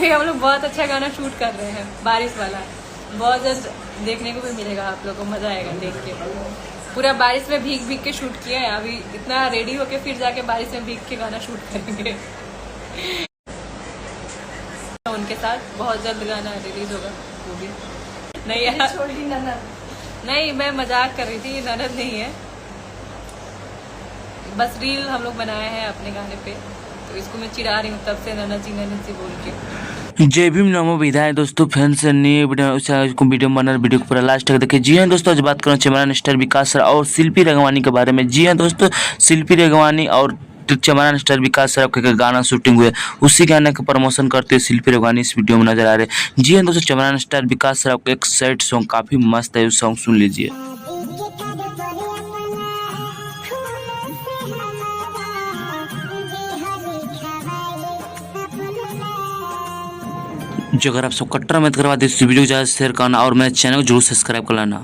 अभी हम लोग बहुत अच्छा गाना शूट कर रहे हैं, बारिश वाला। बहुत जल्द देखने को भी मिलेगा आप लोगों को, मजा आएगा देख के। पूरा बारिश में भीग भीग के शूट किया है, अभी इतना रेडी होके फिर जाके बारिश में भीग के गाना शूट करेंगे। उनके साथ बहुत जल्द गाना रिलीज होगा वो भी। नहीं यार, छोटी ननद। नहीं मैं मजाक कर रही थी, ननद नहीं है, बस रील हम लोग बनाए हैं अपने गाने पे, तो इसको मैं चिढ़ा रही हूँ तब से ननद जी बोल के। जय भीम नमो विधाय दोस्तों, फैंस न्यू वीडियो बना वीडियो को पूरा लास्ट तक देखिए। जी हाँ दोस्तों, आज बात करें चमरान स्टार विकास सर और शिल्पी रघवानी के बारे में। जी हाँ दोस्तों, शिल्पी रघवानी और चमरान स्टार विकास सर का गाना शूटिंग हुए, उसी गाने का प्रमोशन करते हुए शिल्पी रघवानी इस वीडियो में नजर आ रहे। जी हाँ दोस्तों, चमरान स्टार विकास सर का एक सैड सॉन्ग काफी मस्त है, उस सॉन्ग सुन लीजिए। जो अगर आप सब कट्टर मत करवा दे इस वीडियो को ज़्यादा शेयर करना और मेरे चैनल को जरूर सब्सक्राइब कर लेना।